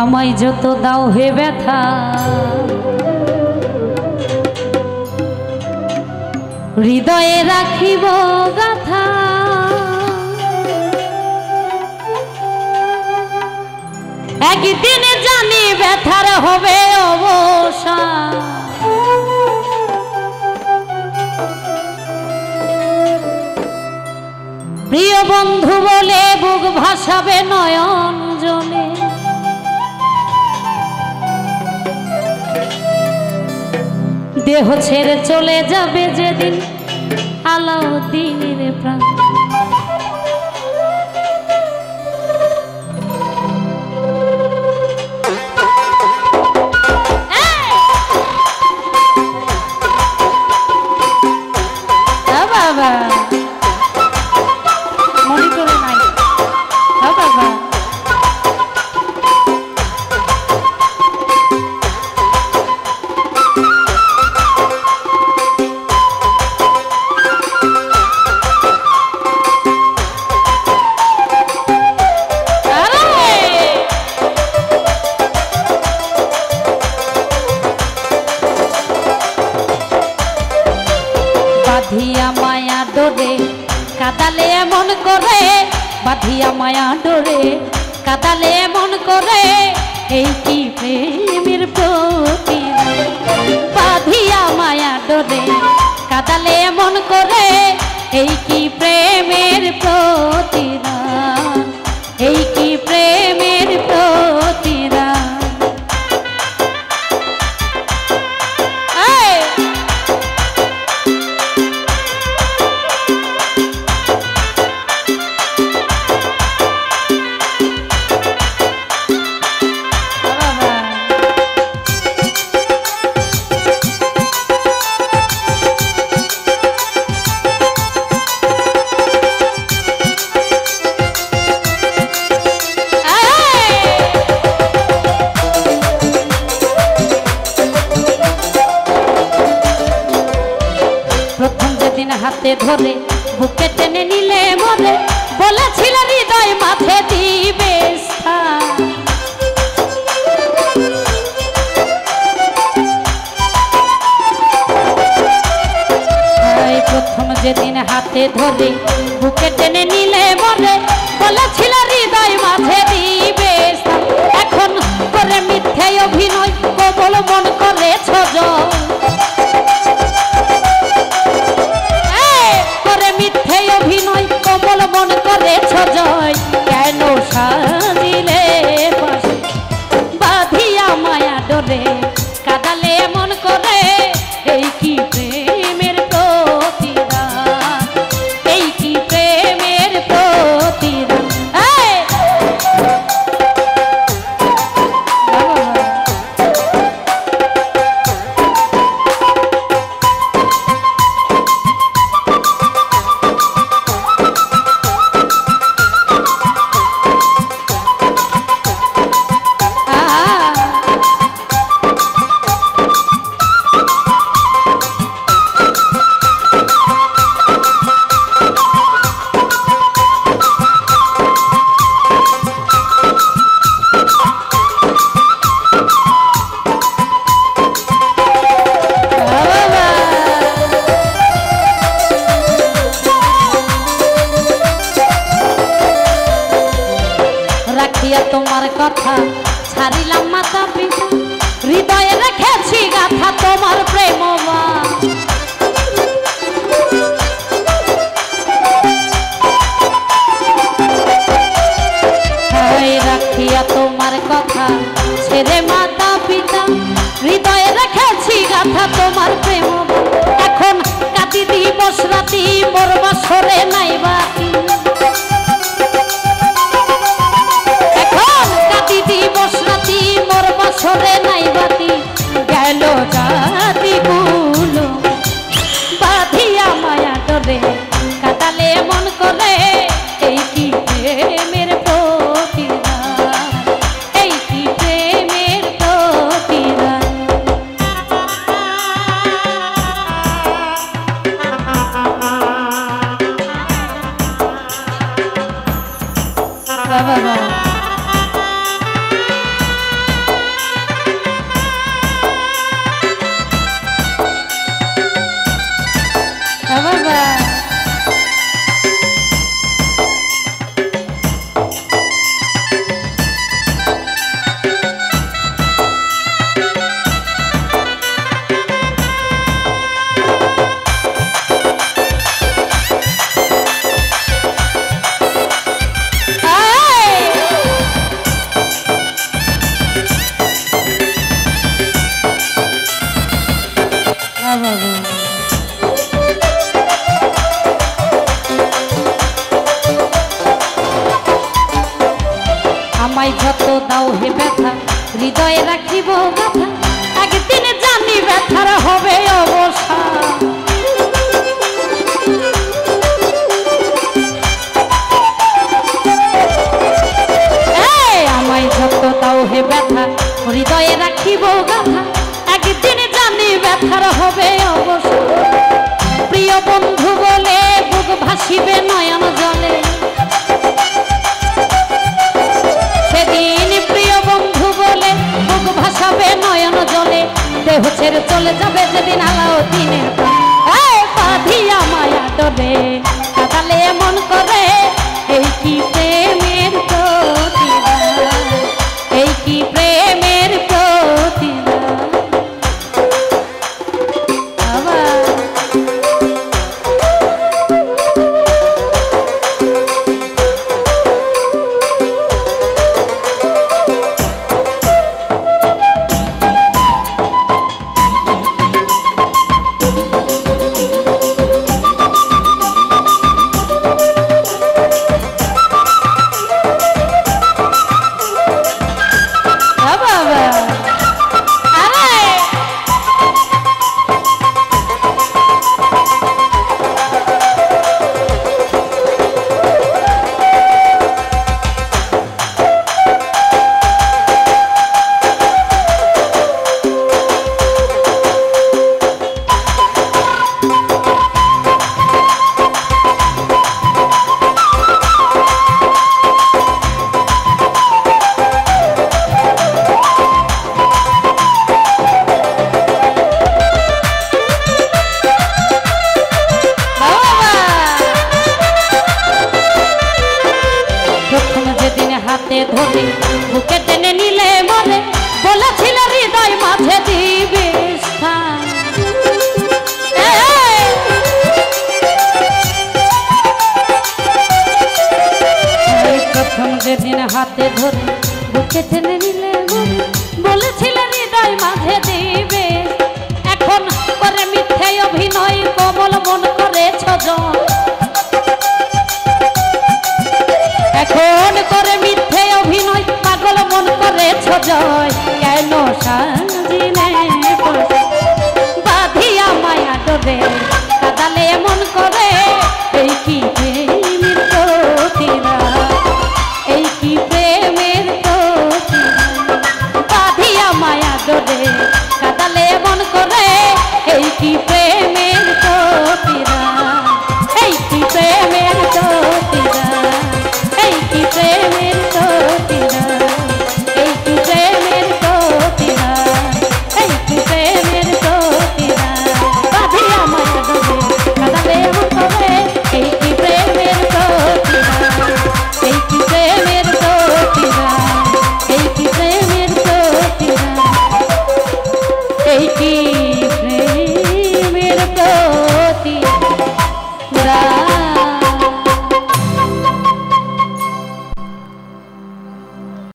আমায় যত দাও হে ব্যথা হৃদয়ে রাখিব গাথা একদিন জানি ব্যথার হবে অবসান প্রিয় বন্ধু বলে বুক ভাসাবে নয়ন জলে দেহ ছেড়ে চলে যাবে যেদিন আলাউদ্দিনের প্রাণ বাবা মনে করে নাই বাবা বাঁধিয়া মায়া ডোরে কাদালে এমন করে বাঁধিয়া মায়া ডোরে কাদালে এমন করে এই কি প্রেমের প্রতিদান বাঁধিয়া মায়া ডোরে কাদালে এমন করে এই কি প্রেমের প্রতিদান এই কি প্রেমের প্রতিদান হাতে ধরে বুকে টেনে নিলে মরে বলেছিল হৃদয় মাঠে দিবে প্রথম যেদিন হাতে ধরে বুকে টেনে নিলে মরে বলেছিল হৃদয় মাঠে দিবে এখন করে মিথ্যে অভিনয় কবল মন করেছ জয় অভিনয় কমল মন করেছ জয় কেন সাজিলে বাঁধিয়া মায়া ডোরে কাদালে মন করে এই কি প্রেমের প্রতিদান এই কি প্রেমের প্রতিদান তোমার কথা ছাড়িলাম মাতা পিতা হৃদয়ে রেখেছি গাথা তোমার প্রেমবান রাখিয়া তোমার কথা ছেড়ে মাতা পিতা হৃদয়ে রেখেছি গাথা তোমার প্রেমবান এখন কাটি দিবস রাতি মোর বাসরে নাই বাতি দিবস রাতি মোর বাসরে নাই বাতি গেল জাতি গুলো বাঁধিয়া মায়া ডোরে কাদালে মন করে এই কি প্রেমের প্রতিদান এই কি প্রেমের প্রতিদান হৃদয়ে রাখিব গাথা একদিন জানি ব্যথার হবে অবসান আমায় যত দাও হে ব্যথা হৃদয়ে রাখিব গাথা একদিন জানি ব্যথার হবে অবসান প্রিয় বন্ধু বলে বুক ভাসিবে নয়ন জলে সেদিন প্রিয় বন্ধু বলে বুক ভাসাবে নয়ন জলে দেহ ছেড়ে চলে যাবে যেদিন আলাউদ্দিনের বাঁধিয়া মায়া ডরে কাঁদালে মন করে এই কি প্রেমের প্রতিদান এই কি প্রেমের প্রতিদান ধরে বুকে টেনে নিলে মরে বলেছিল হৃদয় মাঝে দিবে স্থান প্রথম যেদিন হাতে ধরে বুকে টেনে নিলে মরে বলেছিল হৃদয় মাঝে দিবে এখন করে মিথ্যে অভিনয় কোমল মন করেছ জন এখন করে মিথ্যে অভিনয় পাগল মন করেছ জয় কেন সাজিলে বাঁধিয়া মায়া ডরে কাঁদালে মন করে এই কি